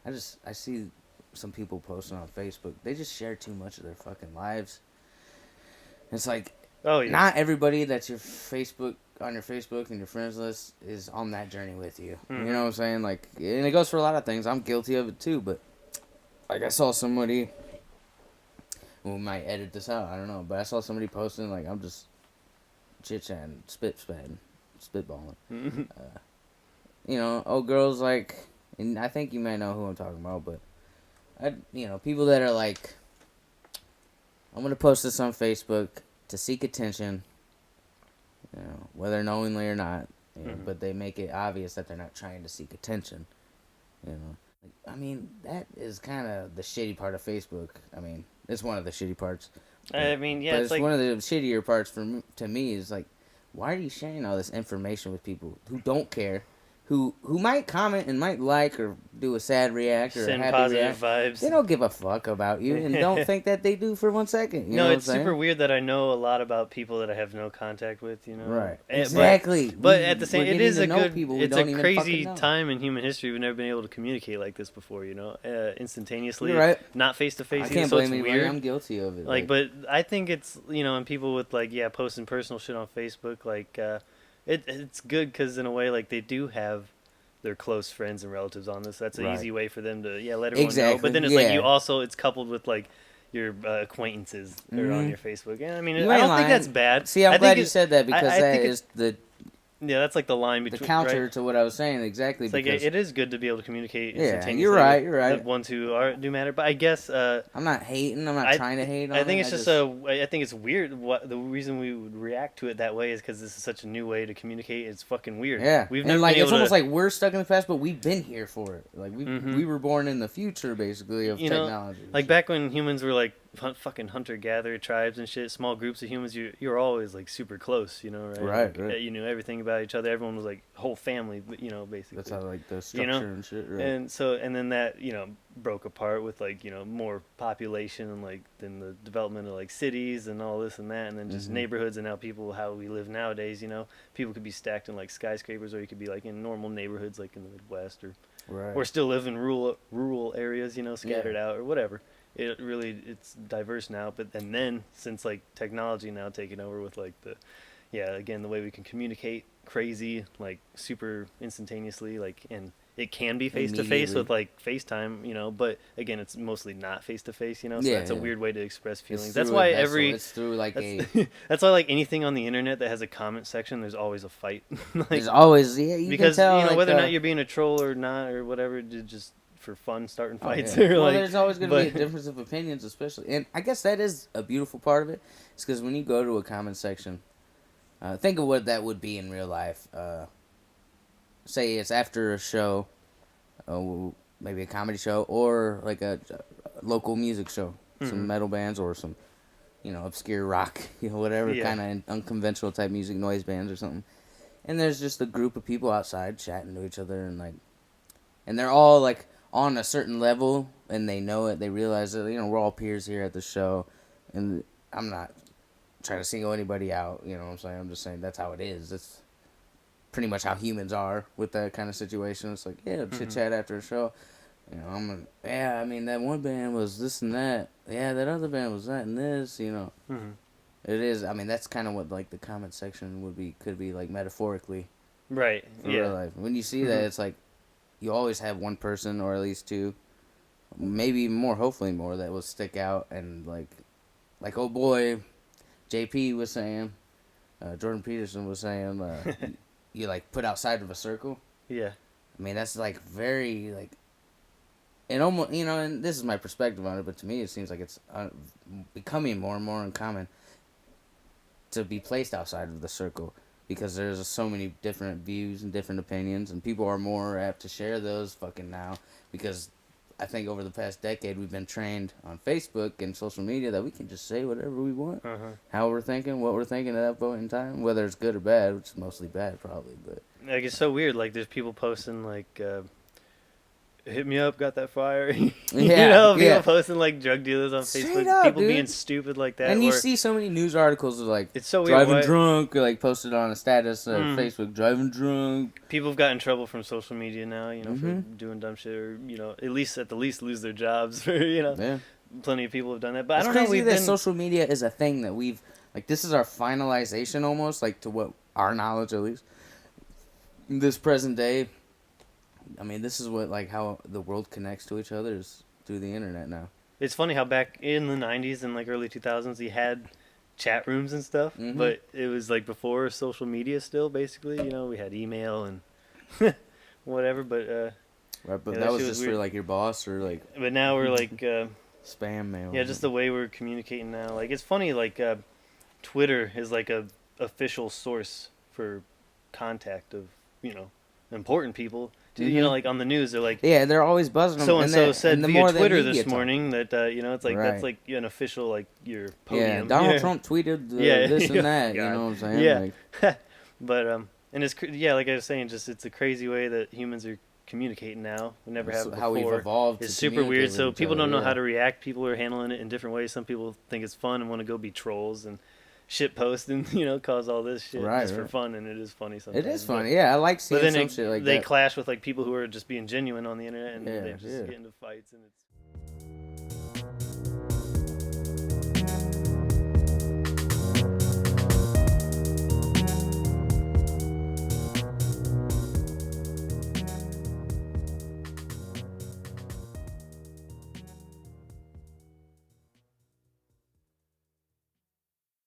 I see some people posting on Facebook. They just share too much of their fucking lives. It's like, Oh yeah. not everybody that's your Facebook on your Facebook and your friends list is on that journey with you. You know what I'm saying? Like, and it goes for a lot of things. I'm guilty of it too. But like, I saw somebody who might edit this out. I don't know, but I saw somebody posting like, I'm just chit chatting, spitballing. You know, old girls like, and I think you may know who I'm talking about, but people that are like, I'm gonna post this on Facebook to seek attention, whether knowingly or not, but they make it obvious that they're not trying to seek attention, you know. I mean, that is kind of the shitty part of Facebook. I mean, it's one of the shitty parts. I mean, yeah, but it's it's like one of the shittier parts to me is like, why are you sharing all this information with people who don't care, who might comment and might like or do a sad react or a send happy positive react? vibes. They don't give a fuck about you and don't think that they do for 1 second. You No, know what I'm it's saying? super weird that I know a lot about people that I have no contact with, you know. Right. And- Exactly. But at the same, We're it is a getting to know good. people we It's don't a even crazy fucking know. time in human history. We've never been able to communicate like this before, you know, instantaneously. You're right. Not face to face. I can't so blame it's anybody. weird. I'm guilty of it. Like, but I think it's, you know, and people with like, yeah, posting personal shit on Facebook, like, it's good because in a way, like, they do have their close friends and relatives on this. That's an Right. easy way for them to, let everyone know. Exactly, But then it's like yeah. you also, it's coupled with like your acquaintances that are on Mhm. your Facebook. And I mean, You I ain't don't lying. think that's bad. See, I'm I glad think you said that because I that think is the that's like the line between counter right? to what I was saying exactly. It's like because it is good to be able to communicate Yeah, instantaneously. you're right, with you're right. The ones who do matter, but I guess I'm not hating. I'm not trying to hate on I think it. it's just I think it's weird. What the reason we would react to it that way is because this is such a new way to communicate. It's fucking weird. Yeah, we've and never like been it's able almost to, like we're stuck in the past, but we've been here for it. Like we were born in the future, basically, of you know, technology. like back when humans were like fucking hunter gatherer tribes and shit, small groups of humans. You're always like super close, you know, right? Right, Like, right. you knew everything about each other. Everyone was like whole family, you know, basically. That's how like the structure you know? and shit. Right. And then that broke apart with like more population and like then the development of like cities and all this and that and then just neighborhoods and how we live nowadays. People could be stacked in like skyscrapers or you could be like in normal neighborhoods like in the Midwest Right. or still live in rural areas, scattered out or whatever. It's diverse now. But and then since like technology now taking over with like the way we can communicate crazy like super instantaneously like and it can be face to face with like FaceTime, but again it's mostly not face to face, so that's a weird way to express feelings. That's why it's through like that's why like anything on the internet that has a comment section, there's always a fight. Like, there's always because can tell, like, whether or not you're being a troll or not or whatever, just for fun starting fights. Yeah. Or Well, like, there's always going to be a difference of opinions, especially, and I guess that is a beautiful part of it. It's because when you go to a comment section, think of what that would be in real life. Say it's after a show, maybe a comedy show or like a local music show, some metal bands or some, obscure rock, whatever kind of unconventional type music, noise bands or something. And there's just a group of people outside chatting to each other and they're all like on a certain level and they know it. They realize that we're all peers here at the show, and I'm not trying to single anybody out. You know what I'm saying? I'm just saying that's how it is. It's pretty much how humans are with that kind of situation. It's like, chit chat after a show. I mean, that one band was this and that. Yeah, that other band was that and this, It is, I mean, that's kind of what, like, the comment section could be, like, metaphorically. Right, in real life. When you see that, it's like, you always have one person, or at least two, maybe more, hopefully more, that will stick out, and, like old boy JP was saying, Jordan Peterson was saying, you like put outside of a circle. Yeah. I mean, that's like very like, and almost and this is my perspective on it, but to me it seems like it's becoming more and more uncommon to be placed outside of the circle because there's so many different views and different opinions, and people are more apt to share those fucking now because I think over the past decade we've been trained on Facebook and social media that we can just say whatever we want, how we're thinking, what we're thinking at that point in time, whether it's good or bad, which is mostly bad probably, but like it's so weird. Like there's people posting like hit me up, got that fire. You Yeah, know, people yeah. posting like drug dealers on Straight Facebook, up, people dude. being stupid like that. And you or, see so many news articles of like it's so weird. driving Why, drunk, or like posted on a status of Mm. Facebook, driving drunk. people have gotten in trouble from social media now, you know, for Mhm. doing dumb shit, or you know, at the least lose their jobs. For you know, Yeah. plenty of people have done that. But It's I don't know. crazy We've that been social media is a thing that we've like. This is our finalization almost, like to what our knowledge at least. In this present day, I mean, this is what like how the world connects to each other is through the internet now. It's funny how back in the 90s and like early 2000s you had chat rooms and stuff, Mhm. but it was like before social media still, basically. You know, we had email and whatever, but Right, but Yeah, that that was shit was just for weird. like your boss or like now we're like spam mail. yeah, just the way we're communicating now. Like it's funny, like Twitter is like a official source for contact of, you know, important people. You know, Mhm. like on the news, they're like, Yeah, they're always buzzing them. so and so said and the via more the Twitter media this talk- morning that you know, it's like Right. that's like an official, like your Yeah, podium. Donald Trump tweeted Yeah, this and that. You God. know what I'm saying? Yeah. Like, But and it's yeah, like I was saying, just it's a crazy way that humans are communicating now. We never have so before. how we've evolved. It's to super communicate weird. with So each people other, don't know yeah. how to react. People are handling it in different ways. Some people think it's fun and want to go be trolls and shit post and you know cause all this shit Right, just for right. fun, and it is funny sometimes. It is funny. Yeah, I like But seeing then some shit like they that. clash with like people who are just being genuine on the internet, and Yeah, they just yeah. get into fights, and it's